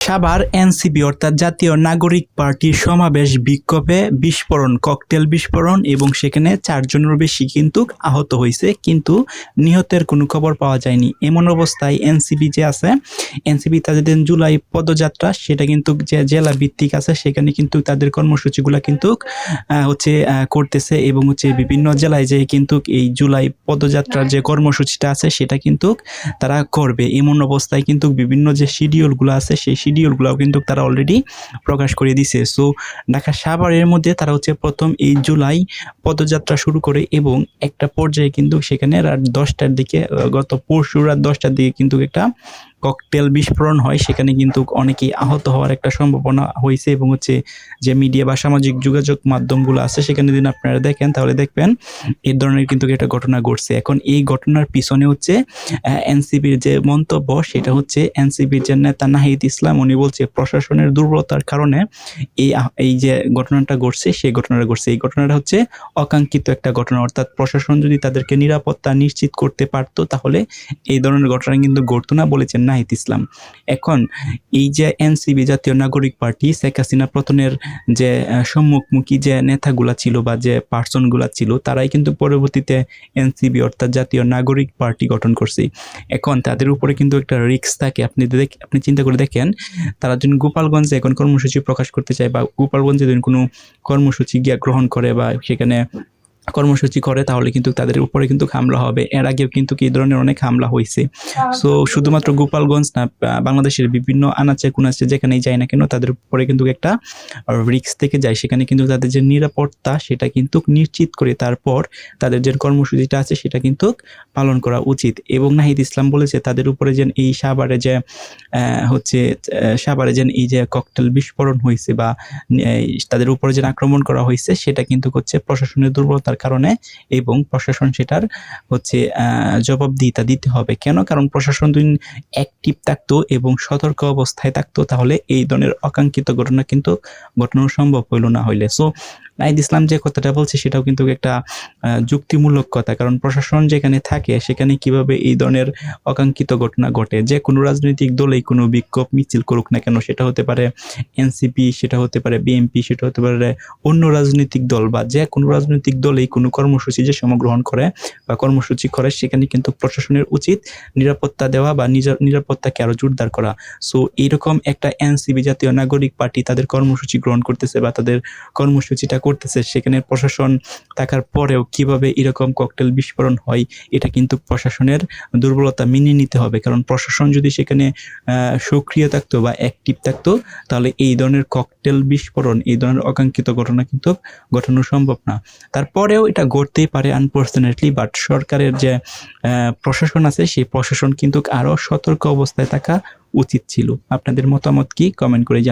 Savar NCP অর্থাৎ জাতীয় নাগরিক পার্টির সমাবেশ বিক্ষোভে বিস্ফোরণ, ককটেল বিস্ফোরণ এবং সেখানে 4 জনের বেশি কিন্তু আহত হয়েছে, কিন্তু নিহতের কোনো খবর পাওয়া যায়নি। এমন অবস্থায় এনসিপি যে আছে, এনসিপি তাদের জুলাই পদযাত্রা সেটা কিন্তু যে জেলা ভিত্তিক আছে সেখানে কিন্তু তাদের কর্মসূচিগুলো কিন্তু করতেছে এবং বিভিন্ন জেলায় যে কিন্তু এই জুলাই পদযাত্রার যে কর্মসূচিটা আছে সেটা কিন্তু তারা করবে। এমন অবস্থায় কিন্তু বিভিন্ন যে শিডিউলগুলো আছে সেই শিডিউলগুলোও কিন্তু তারা অলরেডি প্রকাশ করে দিছে। সো ঢাকা সাভারের মধ্যে তারা প্রথম এই জুলাই পদযাত্রা শুরু করে এবং একটা পর্যায়ে কিন্তু সেখানে রাত 10টার দিকে, গত পরশু রাত 10টার দিকে কিন্তু একটা ককটেল বিস্ফোরণ হয়। সেখানে কিন্তু অনেকেই আহত হওয়ার একটা সম্ভাবনা হয়েছে এবং যে মিডিয়া বা সামাজিক যোগাযোগ মাধ্যমগুলো আছে সেখানে যদি আপনারা দেখেন তাহলে দেখবেন এই ধরনের কিন্তু একটা ঘটনা ঘটছে। এখন এই ঘটনার পিছনে এনসিপির যে মন্তব্য সেটা এনসিপির যে নেতা নাহিদ ইসলাম উনি বলছে প্রশাসনের দুর্বলতার কারণে এই যে ঘটনাটা ঘটছে সেই ঘটনাটা ঘটছে। এই ঘটনাটা অকাঙ্ক্ষিত একটা ঘটনা, অর্থাৎ প্রশাসন যদি তাদেরকে নিরাপত্তা নিশ্চিত করতে পারতো তাহলে এই ধরনের ঘটনা কিন্তু ঘটতো না বলেছেন নাহিদ ইসলাম। এখন এই যে এনসিপি জাতীয় নাগরিক পার্টি শেখ হাসিনা পতনের যে সম্মুখমুখী যে নেতাগুলা ছিল বা যে পার্সনগুলা ছিল তারাই কিন্তু পরবর্তীতে এনসিপি অর্থাৎ জাতীয় নাগরিক পার্টি গঠন করছে। এখন তাদের উপরে কিন্তু একটা রিস্ক থাকে। আপনি চিন্তা করে দেখেন, তারা যদি গোপালগঞ্জে এখন কর্মসূচি প্রকাশ করতে চায় বা গোপালগঞ্জে যদি কোনো কর্মসূচি গ্রহণ করে বা সেখানে কর্মসূচি করে তাহলে কিন্তু তাদের উপরে কিন্তু হামলা হবে। এর আগেও কিন্তু এই ধরনের অনেক হামলা হয়েছে। সো শুধুমাত্র গোপালগঞ্জ না, বাংলাদেশের বিভিন্ন আনাচে কুনাচে যেখানেই যায় না কেন তাদের উপরে কিন্তু একটা রিস্ক থেকে যায়। সেখানে কিন্তু তাদের যে নিরাপত্তা সেটা কিন্তু নিশ্চিত করে তারপর তাদের যে কর্মসূচিটা আছে সেটা কিন্তু পালন করা উচিত। এবং নাহিদ ইসলাম বলেছে তাদের উপরে যেন এই সাভারে যেন এই যে ককটেল বিস্ফোরণ হয়েছে বা তাদের উপরে যেন আক্রমণ করা হয়েছে সেটা কিন্তু প্রশাসনের দুর্বলতার কারণে, এবং প্রশাসন সেটার জবাবদিহিতা দিতে হবে। কেন? কারণ প্রশাসন যদি অ্যাক্টিভ থাকতো এবং সতর্ক অবস্থায় থাকতো তাহলে এই ধরনের অকাঙ্ক্ষিত ঘটনা কিন্তু ঘটানো সম্ভব হইল না হইলে। সো নাহিদ ইসলাম যে কথাটা বলছে সেটাও কিন্তু একটা যুক্তিমূলক কথা, কারণ প্রশাসন যেখানে থাকে সেখানে কিভাবে এই ধরনের অকাঙ্ক্ষিত ঘটনা ঘটে। যে কোনো রাজনৈতিক দলেই কোনো বিক্ষোভ মিছিল করুক না কেন, সেটা হতে পারে এনসিপি, সেটা হতে পারে বিএনপি, সেটা হতে পারে অন্য রাজনৈতিক দল, বা যে কোনো রাজনৈতিক দলেই কোনো কর্মসূচি যে সময় গ্রহণ করে বা কর্মসূচি করে সেখানে কিন্তু প্রশাসনের উচিত নিরাপত্তা দেওয়া বা নিজের নিরাপত্তাকে আরো জোরদার করা। সো এইরকম একটা এনসিপি জাতীয় নাগরিক পার্টি তাদের কর্মসূচি গ্রহণ করতেছে বা তাদের কর্মসূচিটা করতেছে, সেখানে প্রশাসন থাকার পরেও কিভাবে এরকম ককটেল বিস্ফোরণ হয় এটা কিন্তু প্রশাসনের দুর্বলতা মেনে নিতে হবে। কারণ প্রশাসন যদি সেখানে সক্রিয় থাকতো বা অ্যাক্টিভ থাকতো তাহলে এই ধরনের ককটেল বিস্ফোরণ, এই ধরনের অকাঙ্ক্ষিত ঘটনা কিন্তু ঘটানো সম্ভব না। তারপরেও এটা ঘটতেই পারে আনফরচুনেটলি, বাট সরকারের যে প্রশাসন আছে সেই প্রশাসন কিন্তু আরো সতর্ক অবস্থায় থাকা উচিত ছিল। আপনাদের মতামত কি? কমেন্ট করে জানান।